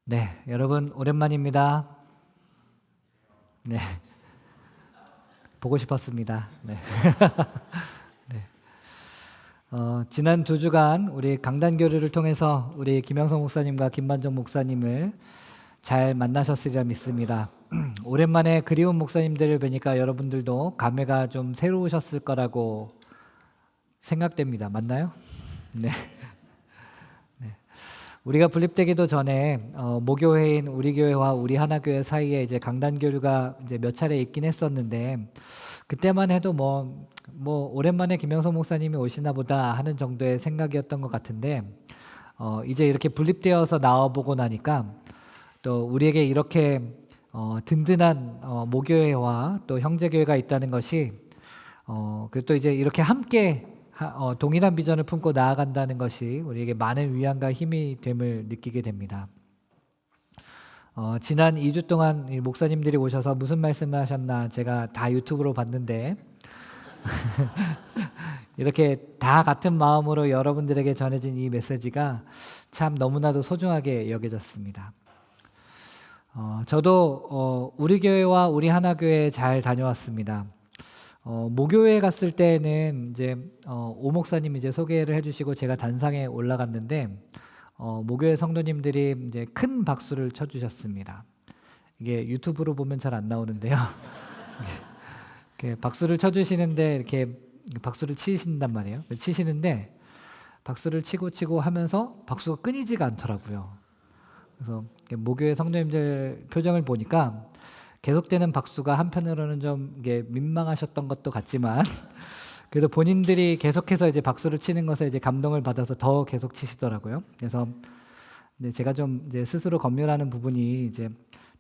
네, 여러분 오랜만입니다. 네, 보고 싶었습니다. 네. 지난 2주간 우리 강단 교류를 통해서 우리 김영성 목사님과 김반정 목사님을 잘 만나셨으리라 믿습니다. 오랜만에 그리운 목사님들을 뵈니까 여러분들도 감회가 좀 새로우셨을 거라고 생각됩니다. 맞나요? 네. 우리가 분립되기도 전에 모교회인 우리 교회와 우리 하나교회 사이에 이제 강단 교류가 이제 몇 차례 있긴 했었는데 그때만 해도 뭐 오랜만에 김영선 목사님이 오시나 보다 하는 정도의 생각이었던 것 같은데 이제 이렇게 분립되어서 나와보고 나니까 또 우리에게 이렇게 든든한 모교회와 또 형제교회가 있다는 것이 그리고 또 이제 이렇게 함께 동일한 비전을 품고 나아간다는 것이 우리에게 많은 위안과 힘이 됨을 느끼게 됩니다. 지난 2주 동안 이 목사님들이 오셔서 무슨 말씀을 하셨나 제가 다 유튜브로 봤는데 이렇게 다 같은 마음으로 여러분들에게 전해진 이 메시지가 참 너무나도 소중하게 여겨졌습니다. 저도 우리 교회와 우리 하나교회에 잘 다녀왔습니다. 모교회 갔을 때는 이제 오 목사님 이제 소개를 해주시고 제가 단상에 올라갔는데 모교회 성도님들이 이제 큰 박수를 쳐주셨습니다. 이게 유튜브로 보면 잘 안 나오는데요. 이렇게 박수를 쳐주시는데 이렇게 박수를 치신단 말이에요. 치시는데 박수를 치고 하면서 박수가 끊이지가 않더라고요. 그래서 모교회 성도님들 표정을 보니까 계속되는 박수가 한편으로는 좀 이게 민망하셨던 것도 같지만 그래도 본인들이 계속해서 이제 박수를 치는 것에 이제 감동을 받아서 더 계속 치시더라고요. 그래서 제가 좀 이제 스스로 검열하는 부분이 이제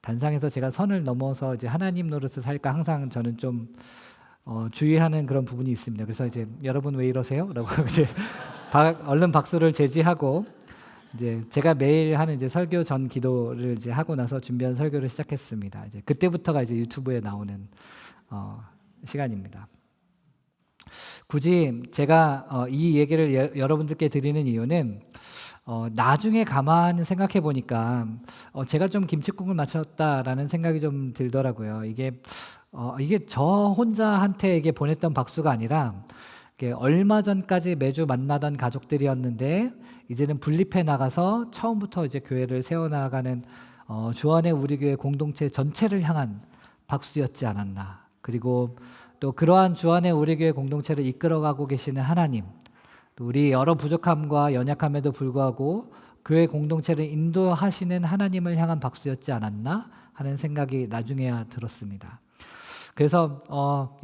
단상에서 제가 선을 넘어서 이제 하나님 노릇을 살까 항상 저는 좀 주의하는 그런 부분이 있습니다. 그래서 이제 여러분 왜 이러세요? 라고 이제 얼른 박수를 제지하고 이제 제가 매일 하는 이제 설교 전 기도를 이제 하고 나서 준비한 설교를 시작했습니다. 이제 그때부터가 이제 유튜브에 나오는 시간입니다. 굳이 제가 이 얘기를 여러분들께 드리는 이유는 나중에 가만히 생각해 보니까 제가 좀 김칫국을 맞췄다라는 생각이 좀 들더라고요. 이게 저 혼자한테 이게 보냈던 박수가 아니라 얼마 전까지 매주 만나던 가족들이었는데 이제는 분립해 나가서 처음부터 이제 교회를 세워나가는 주안의 우리 교회 공동체 전체를 향한 박수였지 않았나. 그리고 또 그러한 주안의 우리 교회 공동체를 이끌어가고 계시는 하나님, 또 우리 여러 부족함과 연약함에도 불구하고 교회 공동체를 인도하시는 하나님을 향한 박수였지 않았나 하는 생각이 나중에야 들었습니다. 그래서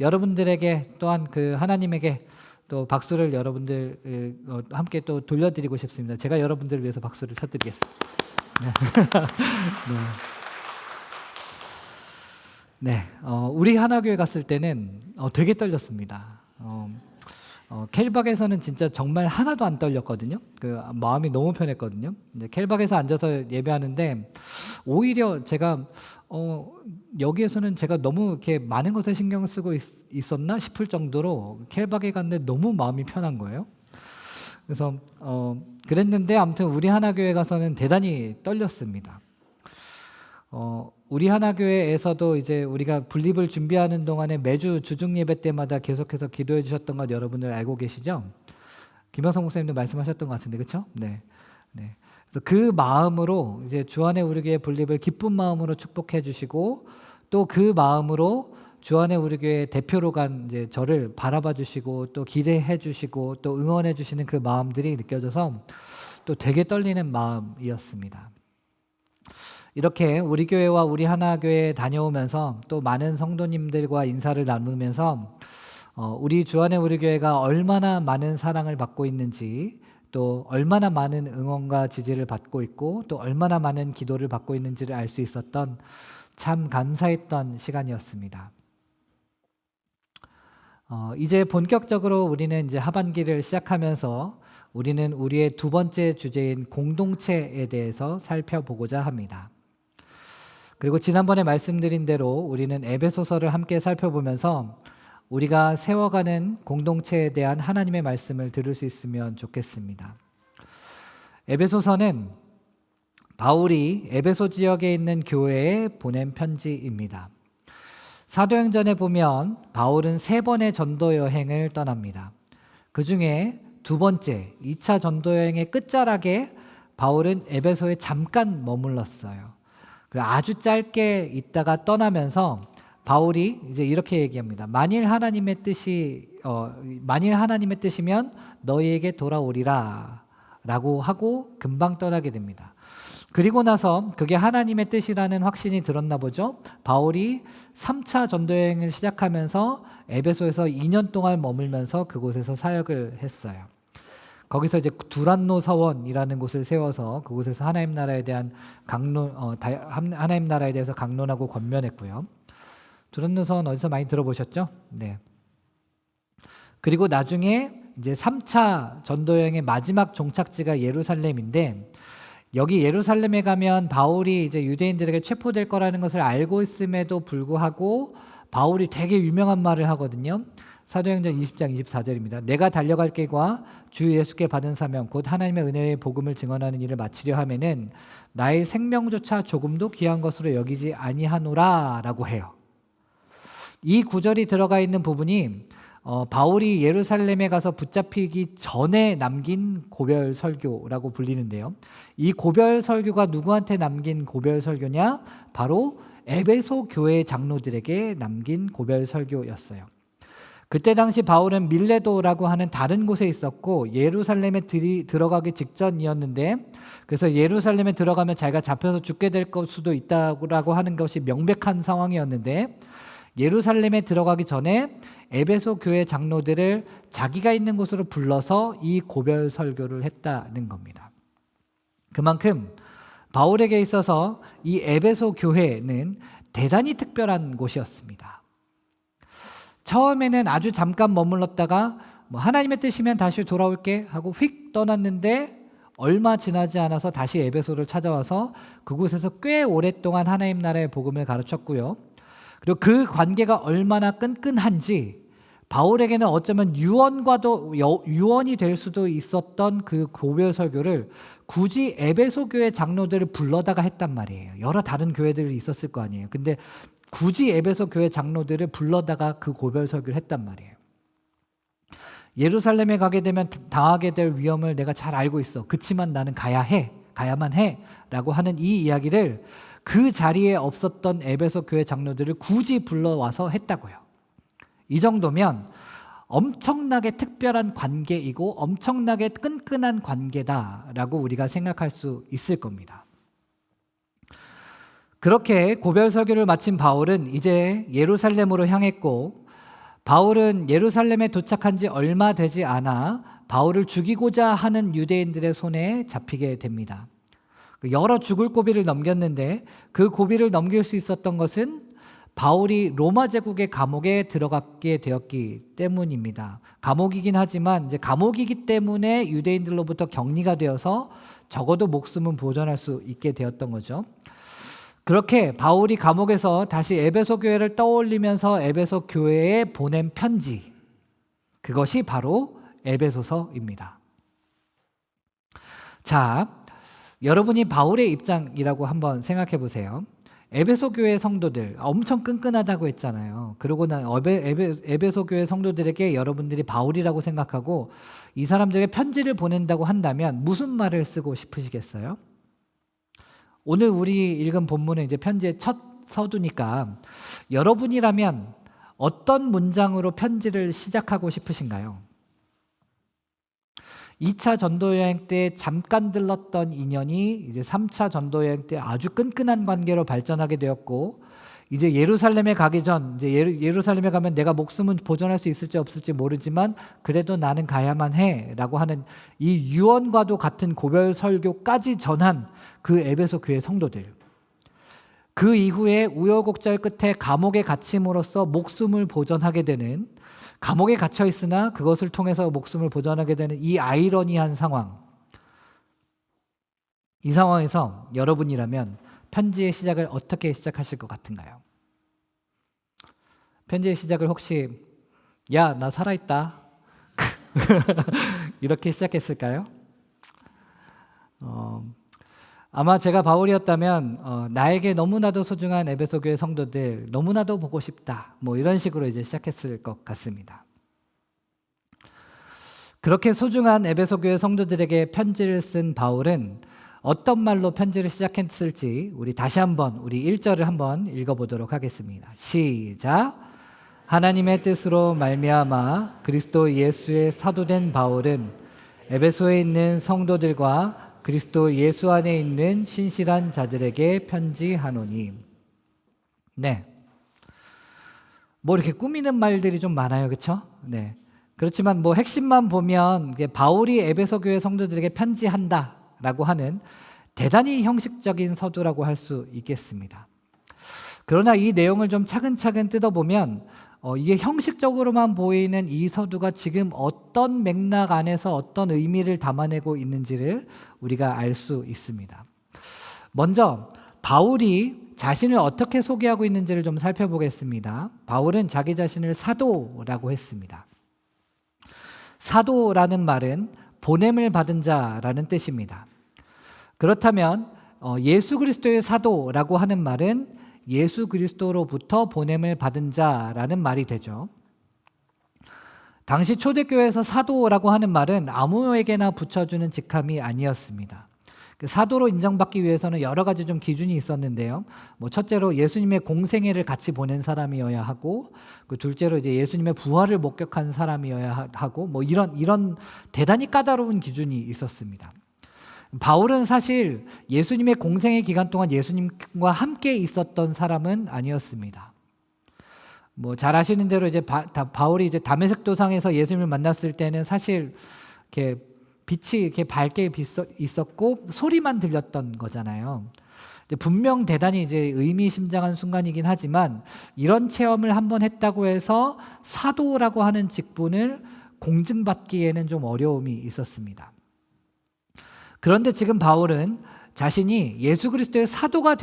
여러분들에게 또한 그 하나님에게 또 박수를 여러분들 함께 또 돌려드리고 싶습니다. 제가 여러분들을 위해서 박수를 쳐드리겠습니다. 네. 우리 하나교회 갔을 때는 되게 떨렸습니다. 켈박에서는 진짜 정말 하나도 안 떨렸거든요. 그 마음이 너무 편했거든요. 이제 켈박에서 앉아서 예배하는데 오히려 제가 여기에서는 제가 너무 이렇게 많은 것에 신경을 쓰고 있었나 싶을 정도로 켈박에 갔는데 너무 마음이 편한 거예요. 그래서 그랬는데 아무튼 우리 하나교회 가서는 대단히 떨렸습니다. 우리 하나교회에서도 이제 우리가 분립을 준비하는 동안에 매주 주중 예배 때마다 계속해서 기도해 주셨던 것 여러분들 알고 계시죠? 김영성 목사님도 말씀하셨던 것 같은데 그렇죠? 네. 그래서 그 마음으로 이제 주안의 우리 교회 분립을 기쁜 마음으로 축복해 주시고 또 그 마음으로 주안의 우리 교회 대표로 간 이제 저를 바라봐 주시고 또 기대해 주시고 또 응원해 주시는 그 마음들이 느껴져서 또 되게 떨리는 마음이었습니다. 이렇게 우리 교회와 우리 하나교회에 다녀오면서 또 많은 성도님들과 인사를 나누면서 우리 주안의 우리 교회가 얼마나 많은 사랑을 받고 있는지 또 얼마나 많은 응원과 지지를 받고 있고 또 얼마나 많은 기도를 받고 있는지를 알 수 있었던 참 감사했던 시간이었습니다. 이제 본격적으로 우리는 이제 하반기를 시작하면서 우리는 우리의 두 번째 주제인 공동체에 대해서 살펴보고자 합니다. 그리고 지난번에 말씀드린 대로 우리는 에베소서를 함께 살펴보면서 우리가 세워가는 공동체에 대한 하나님의 말씀을 들을 수 있으면 좋겠습니다. 에베소서는 바울이 에베소 지역에 있는 교회에 보낸 편지입니다. 사도행전에 보면 바울은 3번의 전도 여행을 떠납니다. 그 중에 두 번째 2차 전도 여행의 끝자락에 바울은 에베소에 잠깐 머물렀어요. 아주 짧게 있다가 떠나면서 바울이 이제 이렇게 얘기합니다. 만일 하나님의 뜻이면 너희에게 돌아오리라 라고 하고 금방 떠나게 됩니다. 그리고 나서 그게 하나님의 뜻이라는 확신이 들었나 보죠. 바울이 3차 전도여행을 시작하면서 에베소에서 2년 동안 머물면서 그곳에서 사역을 했어요. 거기서 이제 두란노 서원이라는 곳을 세워서 그곳에서 하나님 나라에 대한 하나님 나라에 대해서 강론하고 권면했고요. 두란노 서원 어디서 많이 들어보셨죠? 네. 그리고 나중에 이제 3차 전도여행의 마지막 종착지가 예루살렘인데, 여기 예루살렘에 가면 바울이 이제 유대인들에게 체포될 거라는 것을 알고 있음에도 불구하고 바울이 되게 유명한 말을 하거든요. 사도행전 20장 24절입니다. 내가 달려갈 길과 주 예수께 받은 사명 곧 하나님의 은혜의 복음을 증언하는 일을 마치려 하면은 나의 생명조차 조금도 귀한 것으로 여기지 아니하노라 라고 해요. 이 구절이 들어가 있는 부분이 바울이 예루살렘에 가서 붙잡히기 전에 남긴 고별 설교라고 불리는데요. 이 고별 설교가 누구한테 남긴 고별 설교냐? 바로 에베소 교회 장로들에게 남긴 고별 설교였어요. 그때 당시 바울은 밀레도라고 하는 다른 곳에 있었고 예루살렘에 들어가기 직전이었는데, 그래서 예루살렘에 들어가면 자기가 잡혀서 죽게 될 수도 있다고 하는 것이 명백한 상황이었는데, 예루살렘에 들어가기 전에 에베소 교회 장로들을 자기가 있는 곳으로 불러서 이 고별 설교를 했다는 겁니다. 그만큼 바울에게 있어서 이 에베소 교회는 대단히 특별한 곳이었습니다. 처음에는 아주 잠깐 머물렀다가 하나님의 뜻이면 다시 돌아올게 하고 휙 떠났는데, 얼마 지나지 않아서 다시 에베소를 찾아와서 그곳에서 꽤 오랫동안 하나님 나라의 복음을 가르쳤고요. 그리고 그 관계가 얼마나 끈끈한지 바울에게는 어쩌면 유언이 될 수도 있었던 그 고별 설교를 굳이 에베소 교회 장로들을 불러다가 했단 말이에요. 여러 다른 교회들이 있었을 거 아니에요. 근데 굳이 에베소 교회 장로들을 불러다가 그 고별 설교를 했단 말이에요. 예루살렘에 가게 되면 당하게 될 위험을 내가 잘 알고 있어. 그치만 나는 가야만 해 라고 하는 이 이야기를 그 자리에 없었던 에베소 교회 장로들을 굳이 불러와서 했다고요. 이 정도면 엄청나게 특별한 관계이고 엄청나게 끈끈한 관계다라고 우리가 생각할 수 있을 겁니다. 그렇게 고별 설교를 마친 바울은 이제 예루살렘으로 향했고, 바울은 예루살렘에 도착한 지 얼마 되지 않아 바울을 죽이고자 하는 유대인들의 손에 잡히게 됩니다. 여러 죽을 고비를 넘겼는데 그 고비를 넘길 수 있었던 것은 바울이 로마 제국의 감옥에 들어가게 되었기 때문입니다. 감옥이긴 하지만 이제 감옥이기 때문에 유대인들로부터 격리가 되어서 적어도 목숨은 보존할 수 있게 되었던 거죠. 그렇게 바울이 감옥에서 다시 에베소 교회를 떠올리면서 에베소 교회에 보낸 편지, 그것이 바로 에베소서입니다. 자, 여러분이 바울의 입장이라고 한번 생각해 보세요. 에베소 교회 성도들 엄청 끈끈하다고 했잖아요. 그러고 난 에베소 교회 성도들에게 여러분들이 바울이라고 생각하고 이 사람들에게 편지를 보낸다고 한다면 무슨 말을 쓰고 싶으시겠어요? 오늘 우리 읽은 본문은 이제 편지의 첫 서두니까 여러분이라면 어떤 문장으로 편지를 시작하고 싶으신가요? 2차 전도여행 때 잠깐 들렀던 인연이 이제 3차 전도여행 때 아주 끈끈한 관계로 발전하게 되었고, 이제 예루살렘에 가기 전, 이제 예루살렘에 가면 내가 목숨은 보존할 수 있을지 없을지 모르지만 그래도 나는 가야만 해 라고 하는 이 유언과도 같은 고별 설교까지 전한 그 에베소 교회 성도들, 그 이후에 우여곡절 끝에 감옥에 갇힘으로써 목숨을 보존하게 되는, 감옥에 갇혀 있으나 그것을 통해서 목숨을 보존하게 되는 이 아이러니한 상황, 이 상황에서 여러분이라면 편지의 시작을 어떻게 시작하실 것 같은가요? 편지의 시작을 혹시 야, 나 살아있다 이렇게 시작했을까요? 아마 제가 바울이었다면 나에게 너무나도 소중한 에베소 교회 성도들 너무나도 보고 싶다. 뭐 이런 식으로 이제 시작했을 것 같습니다. 그렇게 소중한 에베소 교회 성도들에게 편지를 쓴 바울은 어떤 말로 편지를 시작했을지 우리 다시 한번 우리 1절을 한번 읽어보도록 하겠습니다. 시작. 하나님의 뜻으로 말미암아 그리스도 예수의 사도된 바울은 에베소에 있는 성도들과 그리스도 예수 안에 있는 신실한 자들에게 편지하노니. 네. 뭐 이렇게 꾸미는 말들이 좀 많아요. 그렇죠? 네. 그렇지만 뭐 핵심만 보면 바울이 에베소 교회 성도들에게 편지한다라고 하는 대단히 형식적인 서두라고 할 수 있겠습니다. 그러나 이 내용을 좀 차근차근 뜯어보면 이게 형식적으로만 보이는 이 서두가 지금 어떤 맥락 안에서 어떤 의미를 담아내고 있는지를 우리가 알 수 있습니다. 먼저 바울이 자신을 어떻게 소개하고 있는지를 좀 살펴보겠습니다. 바울은 자기 자신을 사도라고 했습니다. 사도라는 말은 보냄을 받은 자라는 뜻입니다. 그렇다면 예수 그리스도의 사도라고 하는 말은 예수 그리스도로부터 보냄을 받은 자라는 말이 되죠. 당시 초대교회에서 사도라고 하는 말은 아무에게나 붙여주는 직함이 아니었습니다. 사도로 인정받기 위해서는 여러 가지 좀 기준이 있었는데요. 뭐 첫째로 예수님의 공생애를 같이 보낸 사람이어야 하고, 그 둘째로 이제 예수님의 부활을 목격한 사람이어야 하고, 뭐 이런 대단히 까다로운 기준이 있었습니다. 바울은 사실 예수님의 공생애 기간 동안 예수님과 함께 있었던 사람은 아니었습니다. 뭐 잘 아시는 대로 이제 바울이 이제 다메섹 도상에서 예수님을 만났을 때는 사실 이렇게 빛이 이렇게 밝게 있었고 소리만 들렸던 거잖아요. 분명 대단히 이제 의미심장한 순간이긴 하지만 이런 체험을 한번 했다고 해서 사도라고 하는 직분을 공증받기에는 좀 어려움이 있었습니다. 그런데 지금 바울은 자신이 예수 그리스도의 사도가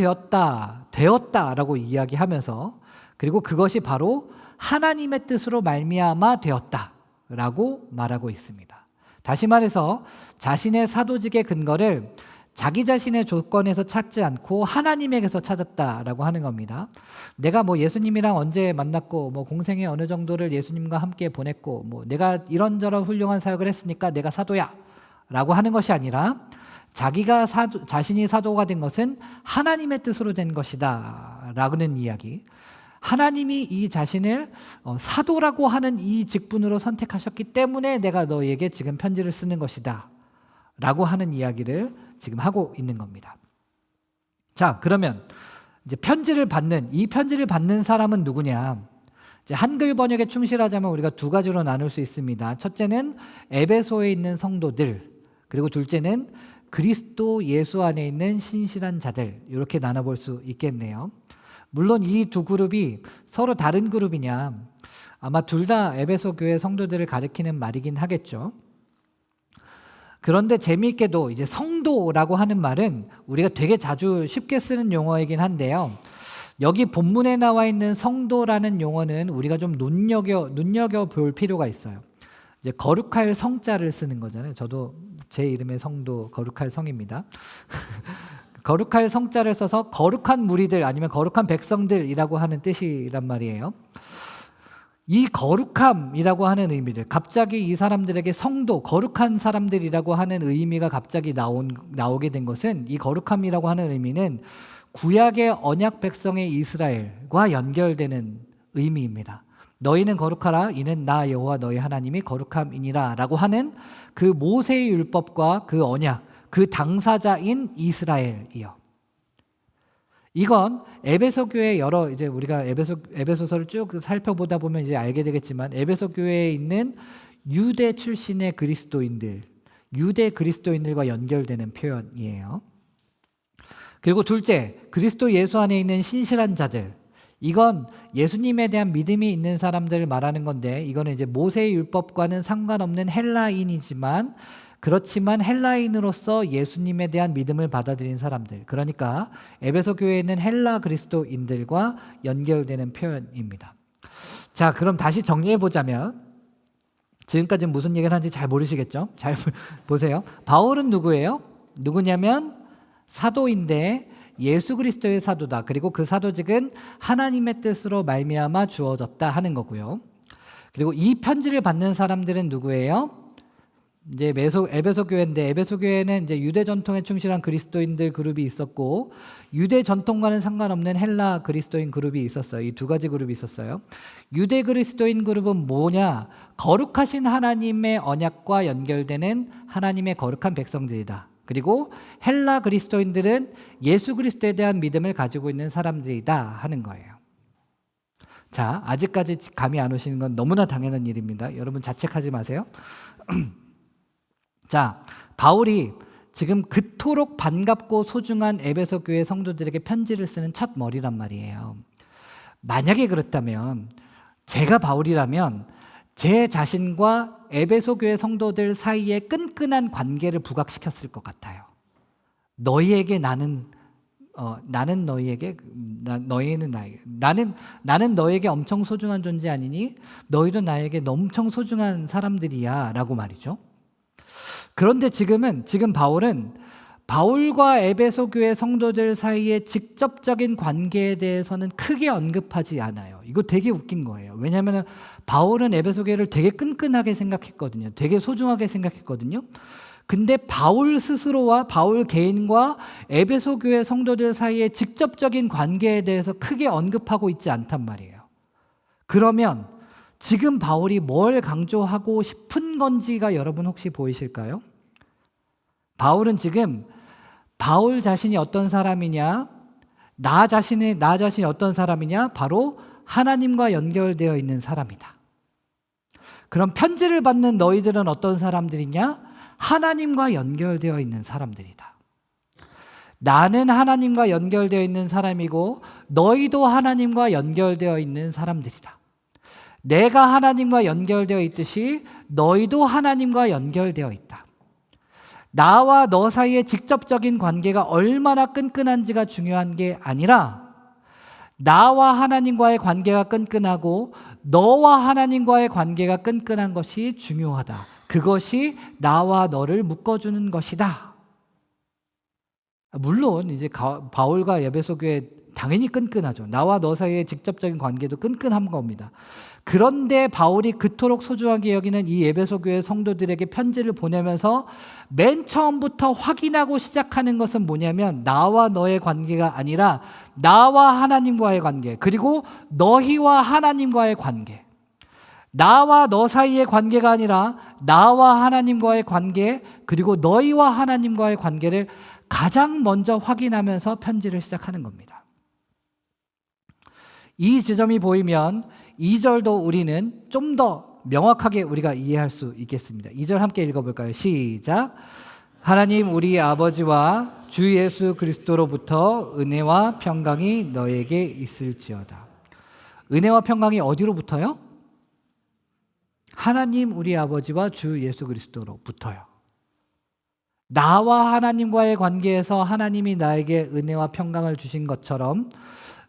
되었다라고 이야기하면서 그리고 그것이 바로 하나님의 뜻으로 말미암아 되었다라고 말하고 있습니다. 다시 말해서 자신의 사도직의 근거를 자기 자신의 조건에서 찾지 않고 하나님에게서 찾았다라고 하는 겁니다. 내가 뭐 예수님이랑 언제 만났고 뭐 공생애 어느 정도를 예수님과 함께 보냈고 뭐 내가 이런저런 훌륭한 사역을 했으니까 내가 사도야 라고 하는 것이 아니라 자기가 자신이 사도가 된 것은 하나님의 뜻으로 된 것이다 라는 이야기. 하나님이 이 자신을 사도라고 하는 이 직분으로 선택하셨기 때문에 내가 너에게 지금 편지를 쓰는 것이다 라고 하는 이야기를 지금 하고 있는 겁니다. 자, 그러면 이제 이 편지를 받는 사람은 누구냐? 이제 한글 번역에 충실하자면 우리가 두 가지로 나눌 수 있습니다. 첫째는 에베소에 있는 성도들, 그리고 둘째는 그리스도 예수 안에 있는 신실한 자들, 이렇게 나눠볼 수 있겠네요. 물론 이 두 그룹이 서로 다른 그룹이냐? 아마 둘 다 에베소 교회 성도들을 가리키는 말이긴 하겠죠. 그런데 재미있게도 이제 성도라고 하는 말은 우리가 되게 자주 쉽게 쓰는 용어이긴 한데요. 여기 본문에 나와 있는 성도라는 용어는 우리가 좀 눈여겨볼 필요가 있어요. 이제 거룩할 성자를 쓰는 거잖아요. 저도 제 이름의 성도 거룩할 성입니다. 거룩할 성자를 써서 거룩한 무리들 아니면 거룩한 백성들이라고 하는 뜻이란 말이에요. 이 거룩함이라고 하는 의미들, 갑자기 이 사람들에게 성도, 거룩한 사람들이라고 하는 의미가 갑자기 나오게 된 것은, 이 거룩함이라고 하는 의미는 구약의 언약 백성의 이스라엘과 연결되는 의미입니다. 너희는 거룩하라, 이는 나 여호와 너희 하나님이 거룩함이니라 라고 하는 그 모세의 율법과 그 언약, 그 당사자인 이스라엘이요. 이건 에베소 교회 이제 우리가 에베소서를 쭉 살펴보다 보면 이제 알게 되겠지만 에베소 교회에 있는 유대 출신의 그리스도인들, 유대 그리스도인들과 연결되는 표현이에요. 그리고 둘째, 그리스도 예수 안에 있는 신실한 자들. 이건 예수님에 대한 믿음이 있는 사람들을 말하는 건데, 이거는 이제 모세의 율법과는 상관없는 헬라인이지만 그렇지만 헬라인으로서 예수님에 대한 믿음을 받아들인 사람들, 그러니까 에베소 교회에 있는 헬라 그리스도인들과 연결되는 표현입니다. 자, 그럼 다시 정리해 보자면, 지금까지 무슨 얘기를 하는지 잘 모르시겠죠? 잘 보세요. 바울은 누구예요? 누구냐면 사도인데 예수 그리스도의 사도다. 그리고 그 사도직은 하나님의 뜻으로 말미암아 주어졌다 하는 거고요. 그리고 이 편지를 받는 사람들은 누구예요? 이제 에베소 교회인데, 에베소 교회는 이제 유대 전통에 충실한 그리스도인들 그룹이 있었고, 유대 전통과는 상관없는 헬라 그리스도인 그룹이 있었어요. 이 두 가지 그룹이 있었어요. 유대 그리스도인 그룹은 뭐냐? 거룩하신 하나님의 언약과 연결되는 하나님의 거룩한 백성들이다. 그리고 헬라 그리스도인들은 예수 그리스도에 대한 믿음을 가지고 있는 사람들이다 하는 거예요. 자, 아직까지 감이 안 오시는 건 너무나 당연한 일입니다. 여러분 자책하지 마세요. 자, 바울이 지금 그토록 반갑고 소중한 에베소 교회 성도들에게 편지를 쓰는 첫 머리란 말이에요. 만약에 그렇다면, 제가 바울이라면 제 자신과 에베소 교회 성도들 사이에 끈끈한 관계를 부각시켰을 것 같아요. 너희에게 나는 너희에게, 너희는 나에게, 나는 너에게 엄청 소중한 존재 아니니 너희도 나에게 엄청 소중한 사람들이야 라고 말이죠. 그런데 지금 바울은 바울과 에베소 교회 성도들 사이의 직접적인 관계에 대해서는 크게 언급하지 않아요. 이거 되게 웃긴 거예요. 왜냐하면 바울은 에베소 교회를 되게 끈끈하게 생각했거든요. 되게 소중하게 생각했거든요. 근데 바울 스스로와 바울 개인과 에베소 교회 성도들 사이의 직접적인 관계에 대해서 크게 언급하고 있지 않단 말이에요. 그러면 지금 바울이 뭘 강조하고 싶은 건지가 여러분 혹시 보이실까요? 바울은 지금 바울 자신이 어떤 사람이냐, 나 자신이 어떤 사람이냐, 바로 하나님과 연결되어 있는 사람이다. 그럼 편지를 받는 너희들은 어떤 사람들이냐? 하나님과 연결되어 있는 사람들이다. 나는 하나님과 연결되어 있는 사람이고 너희도 하나님과 연결되어 있는 사람들이다. 내가 하나님과 연결되어 있듯이 너희도 하나님과 연결되어 있다. 나와 너 사이의 직접적인 관계가 얼마나 끈끈한지가 중요한 게 아니라 나와 하나님과의 관계가 끈끈하고 너와 하나님과의 관계가 끈끈한 것이 중요하다. 그것이 나와 너를 묶어주는 것이다. 물론 이제 바울과 에베소 교회 당연히 끈끈하죠. 나와 너 사이의 직접적인 관계도 끈끈한 겁니다. 그런데 바울이 그토록 소중하게 여기는 이 에베소 교회 성도들에게 편지를 보내면서 맨 처음부터 확인하고 시작하는 것은 뭐냐면 나와 너의 관계가 아니라 나와 하나님과의 관계, 그리고 너희와 하나님과의 관계. 나와 너 사이의 관계가 아니라 나와 하나님과의 관계, 그리고 너희와 하나님과의 관계를 가장 먼저 확인하면서 편지를 시작하는 겁니다. 이 지점이 보이면 2절도 우리는 좀 더 명확하게 우리가 이해할 수 있겠습니다. 2절 함께 읽어볼까요? 시작. 하나님 우리 아버지와 주 예수 그리스도로부터 은혜와 평강이 너에게 있을지어다. 은혜와 평강이 어디로부터요? 하나님 우리 아버지와 주 예수 그리스도로부터요. 나와 하나님과의 관계에서 하나님이 나에게 은혜와 평강을 주신 것처럼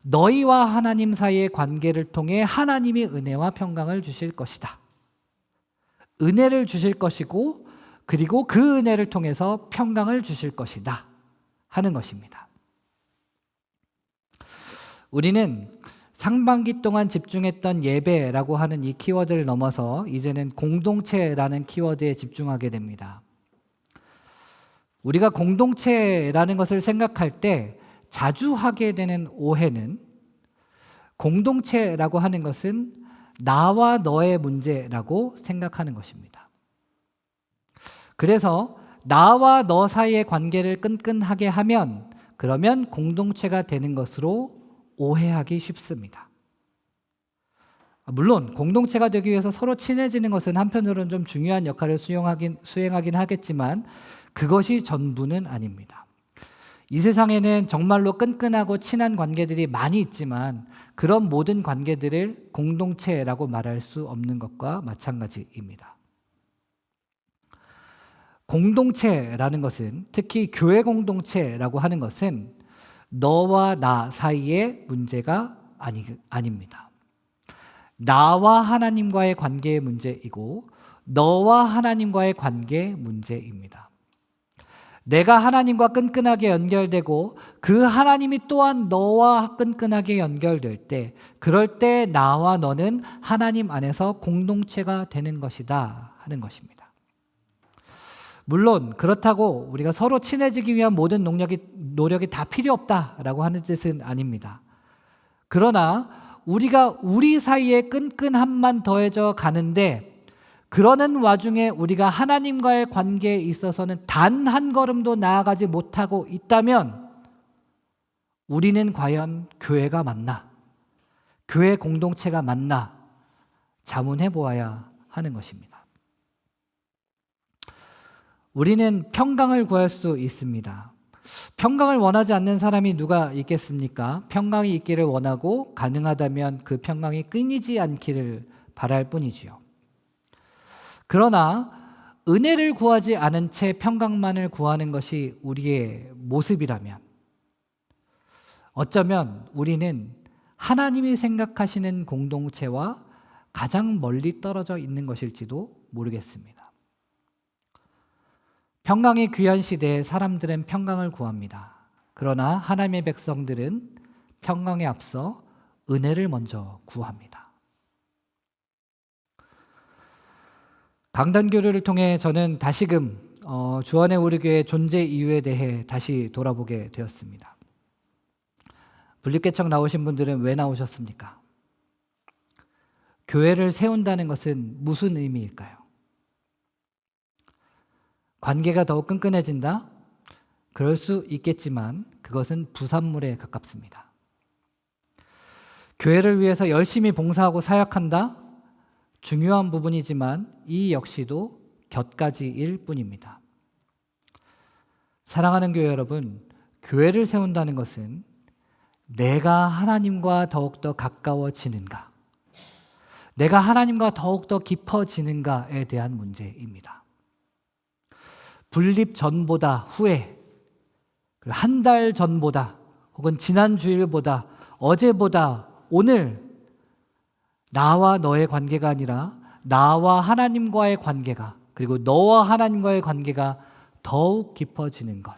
너희와 하나님 사이의 관계를 통해 하나님이 은혜와 평강을 주실 것이다. 은혜를 주실 것이고 그리고 그 은혜를 통해서 평강을 주실 것이다 하는 것입니다. 우리는 상반기 동안 집중했던 예배라고 하는 이 키워드를 넘어서 이제는 공동체라는 키워드에 집중하게 됩니다. 우리가 공동체라는 것을 생각할 때 자주 하게 되는 오해는 공동체라고 하는 것은 나와 너의 문제라고 생각하는 것입니다. 그래서 나와 너 사이의 관계를 끈끈하게 하면 그러면 공동체가 되는 것으로 오해하기 쉽습니다. 물론 공동체가 되기 위해서 서로 친해지는 것은 한편으로는 좀 중요한 역할을 수행하긴 하겠지만 그것이 전부는 아닙니다. 이 세상에는 정말로 끈끈하고 친한 관계들이 많이 있지만 그런 모든 관계들을 공동체라고 말할 수 없는 것과 마찬가지입니다. 공동체라는 것은, 특히 교회 공동체라고 하는 것은 너와 나 사이의 문제가 아닙니다. 나와 하나님과의 관계의 문제이고 너와 하나님과의 관계의 문제입니다. 내가 하나님과 끈끈하게 연결되고 그 하나님이 또한 너와 끈끈하게 연결될 때, 그럴 때 나와 너는 하나님 안에서 공동체가 되는 것이다 하는 것입니다. 물론 그렇다고 우리가 서로 친해지기 위한 모든 노력이 다 필요 없다라고 하는 뜻은 아닙니다. 그러나 우리가 우리 사이에 끈끈함만 더해져 가는데, 그러는 와중에 우리가 하나님과의 관계에 있어서는 단 한 걸음도 나아가지 못하고 있다면 우리는 과연 교회가 맞나? 교회 공동체가 맞나? 자문해 보아야 하는 것입니다. 우리는 평강을 구할 수 있습니다. 평강을 원하지 않는 사람이 누가 있겠습니까? 평강이 있기를 원하고 가능하다면 그 평강이 끊이지 않기를 바랄 뿐이지요. 그러나 은혜를 구하지 않은 채 평강만을 구하는 것이 우리의 모습이라면 어쩌면 우리는 하나님이 생각하시는 공동체와 가장 멀리 떨어져 있는 것일지도 모르겠습니다. 평강이 귀한 시대에 사람들은 평강을 구합니다. 그러나 하나님의 백성들은 평강에 앞서 은혜를 먼저 구합니다. 강단교류를 통해 저는 다시금 주안의 우리 교회의 존재 이유에 대해 다시 돌아보게 되었습니다. 분립개척 나오신 분들은 왜 나오셨습니까? 교회를 세운다는 것은 무슨 의미일까요? 관계가 더욱 끈끈해진다? 그럴 수 있겠지만 그것은 부산물에 가깝습니다. 교회를 위해서 열심히 봉사하고 사역한다? 중요한 부분이지만 이 역시도 곁가지일 뿐입니다. 사랑하는 교회 여러분, 교회를 세운다는 것은 내가 하나님과 더욱더 가까워지는가, 내가 하나님과 더욱더 깊어지는가에 대한 문제입니다. 분립 전보다 후에, 한 달 전보다 혹은 지난 주일보다 어제보다 오늘 나와 너의 관계가 아니라 나와 하나님과의 관계가, 그리고 너와 하나님과의 관계가 더욱 깊어지는 것,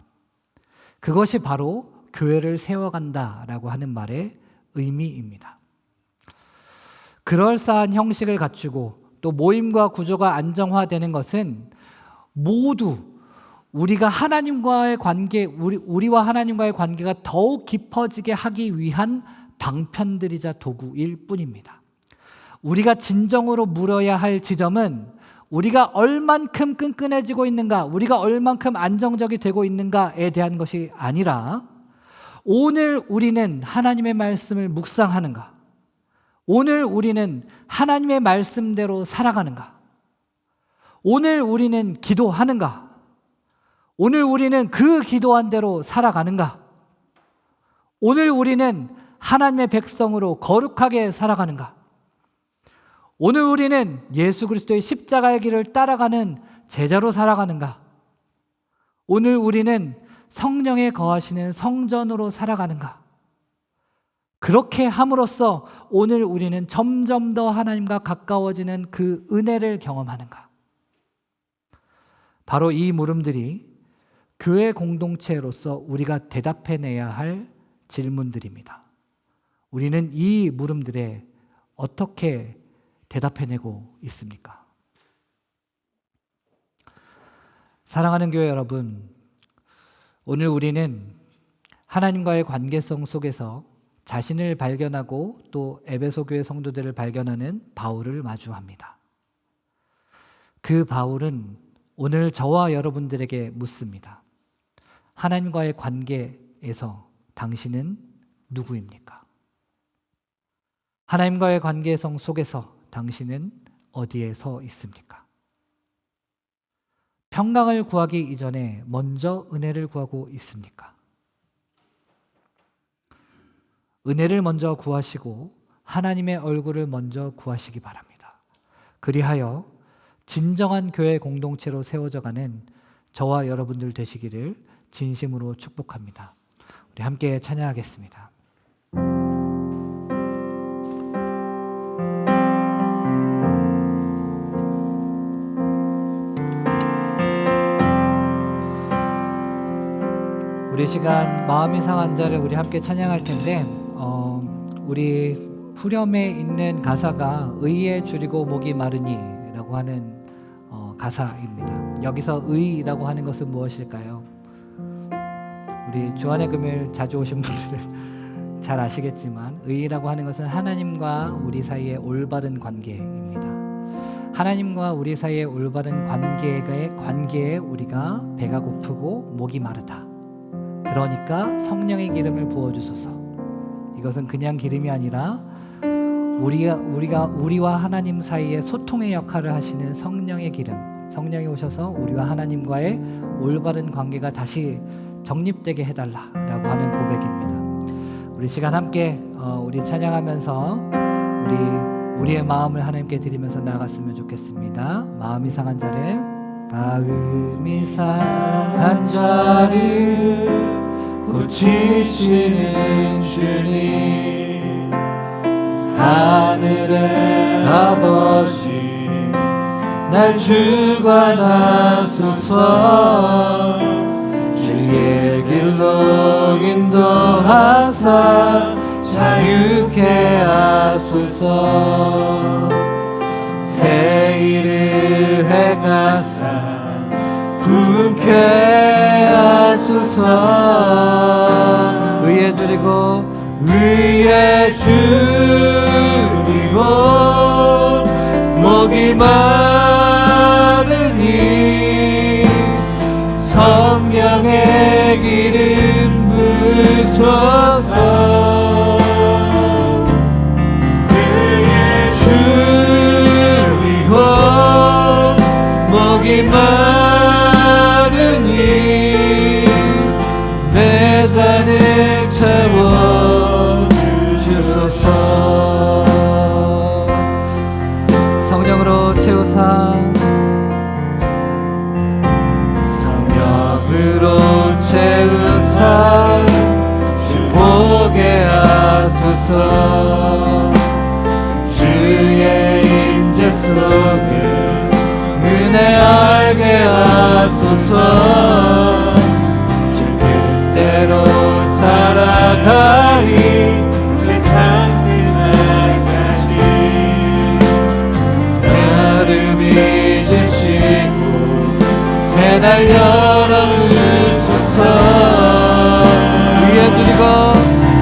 그것이 바로 교회를 세워간다라고 하는 말의 의미입니다. 그럴싸한 형식을 갖추고 또 모임과 구조가 안정화되는 것은 모두 우리가 하나님과의 관계, 우리와 하나님과의 관계가 더욱 깊어지게 하기 위한 방편들이자 도구일 뿐입니다. 우리가 진정으로 물어야 할 지점은 우리가 얼만큼 끈끈해지고 있는가, 우리가 얼만큼 안정적이 되고 있는가에 대한 것이 아니라 오늘 우리는 하나님의 말씀을 묵상하는가, 오늘 우리는 하나님의 말씀대로 살아가는가, 오늘 우리는 기도하는가, 오늘 우리는 그 기도한 대로 살아가는가, 오늘 우리는 하나님의 백성으로 거룩하게 살아가는가, 오늘 우리는 예수 그리스도의 십자가의 길을 따라가는 제자로 살아가는가, 오늘 우리는 성령에 거하시는 성전으로 살아가는가. 그렇게 함으로써 오늘 우리는 점점 더 하나님과 가까워지는 그 은혜를 경험하는가. 바로 이 물음들이 교회 공동체로서 우리가 대답해내야 할 질문들입니다. 우리는 이 물음들에 어떻게 대답해내고 있습니까? 사랑하는 교회 여러분, 오늘 우리는 하나님과의 관계성 속에서 자신을 발견하고 또 에베소 교회 성도들을 발견하는 바울을 마주합니다. 그 바울은 오늘 저와 여러분들에게 묻습니다. 하나님과의 관계에서 당신은 누구입니까? 하나님과의 관계성 속에서 당신은 어디에 서 있습니까? 평강을 구하기 이전에 먼저 은혜를 구하고 있습니까? 은혜를 먼저 구하시고 하나님의 얼굴을 먼저 구하시기 바랍니다. 그리하여 진정한 교회 공동체로 세워져 가는 저와 여러분들 되시기를 진심으로 축복합니다. 우리 함께 찬양하겠습니다. 우리 시간 마음이 상한 자를 우리 함께 찬양할 텐데 우리 후렴에 있는 가사가 의에 줄이고 목이 마르니 라고 하는 가사입니다. 여기서 의라고 하는 것은 무엇일까요? 우리 주안의 금요일 자주 오신 분들은 잘 아시겠지만 의라고 하는 것은 하나님과 우리 사이의 올바른 관계입니다. 하나님과 우리 사이의 올바른 관계에 우리가 배가 고프고 목이 마르다. 그러니까 성령의 기름을 부어주소서. 이것은 그냥 기름이 아니라 우리와 하나님 사이에 소통의 역할을 하시는 성령의 기름, 성령이 오셔서 우리와 하나님과의 올바른 관계가 다시 정립되게 해달라라고 하는 고백입니다. 우리 시간 함께 우리 찬양하면서 우리의 마음을 하나님께 드리면서 나아갔으면 좋겠습니다. 마음이 상한 자를, 마음이 상한 자를 고치시는 주님, 하늘의 아버지 날 주관하소서. 주의 길로 인도하사 자유케 하소서. 새 일을 행하사 부흥케 하소서. 의에 줄이고 목이 마르니 성령의 기름 부으소서. 의에 줄이고 목이 마르니 내 잔을 채워주소서. 성령으로 채우사, 성령으로 채우사 주 보게 하소서. 주의 임재 속에 은혜 알게 하소서. 주 뜻대로 살아가리 세상 끝날까지. 나를 빚으시고 새날 열어주소서.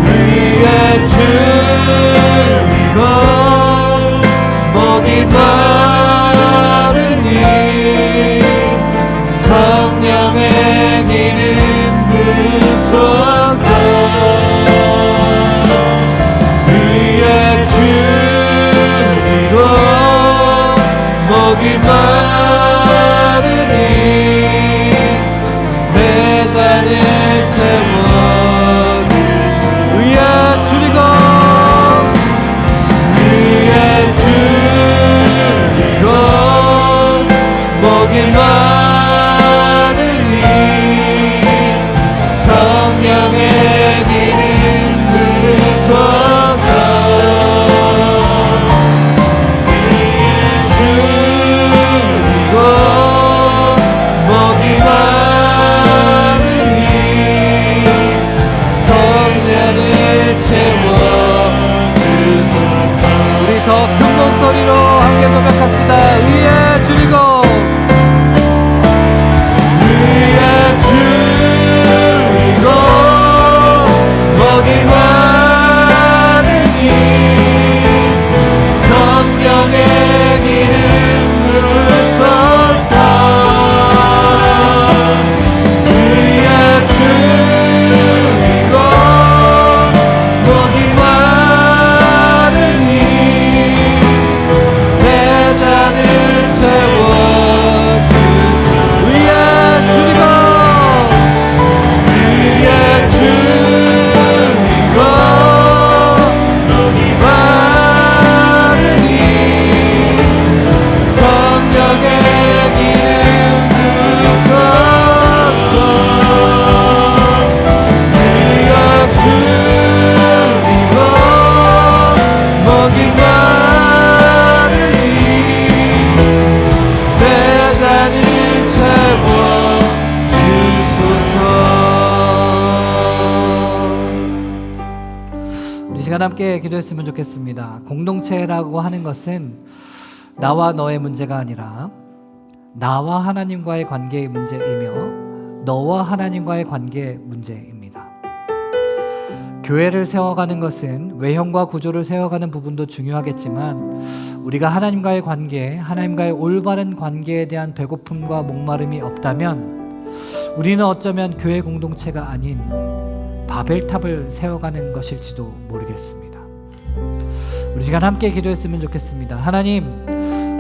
위에 줄이고 목이 마르니 성령의 기름 부으소서. 위에 줄이고 목이 마르니 내 잔을 채워주소서. 위에 줄이고 목이 마르니 성령의 기름 부으소서. 줄이고 목이 마르니 성령을 채워주소서. 우리 더 큰 목소리로 함께 고백합시다. 위에 줄이고 목이 마르니 성령의 기름 부으소서. 위에 줄이고 목이 마르니 내 잔을 시간 함께 기도했으면 좋겠습니다. 공동체라고 하는 것은 나와 너의 문제가 아니라 나와 하나님과의 관계의 문제이며 너와 하나님과의 관계의 문제입니다. 교회를 세워가는 것은 외형과 구조를 세워가는 부분도 중요하겠지만 우리가 하나님과의 관계, 하나님과의 올바른 관계에 대한 배고픔과 목마름이 없다면 우리는 어쩌면 교회 공동체가 아닌 바벨탑을 세워가는 것일지도 모르겠습니다. 우리 시간 함께 기도했으면 좋겠습니다. 하나님,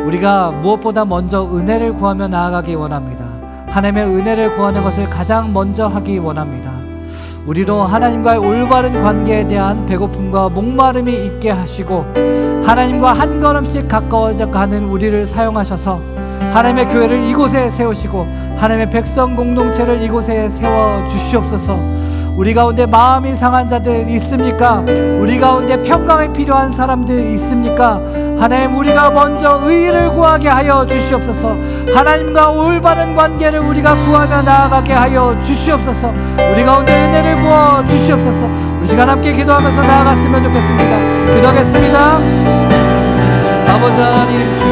우리가 무엇보다 먼저 은혜를 구하며 나아가기 원합니다. 하나님의 은혜를 구하는 것을 가장 먼저 하기 원합니다. 우리로 하나님과의 올바른 관계에 대한 배고픔과 목마름이 있게 하시고 하나님과 한 걸음씩 가까워져 가는 우리를 사용하셔서 하나님의 교회를 이곳에 세우시고 하나님의 백성 공동체를 이곳에 세워 주시옵소서. 우리 가운데 마음이 상한 자들 있습니까? 우리 가운데 평강이 필요한 사람들 있습니까? 하나님, 우리가 먼저 의를 구하게 하여 주시옵소서. 하나님과 올바른 관계를 우리가 구하며 나아가게 하여 주시옵소서. 우리 가운데 은혜를 부어 주시옵소서. 우리 시간 함께 기도하면서 나아갔으면 좋겠습니다. 기도하겠습니다. 아버지 하나님,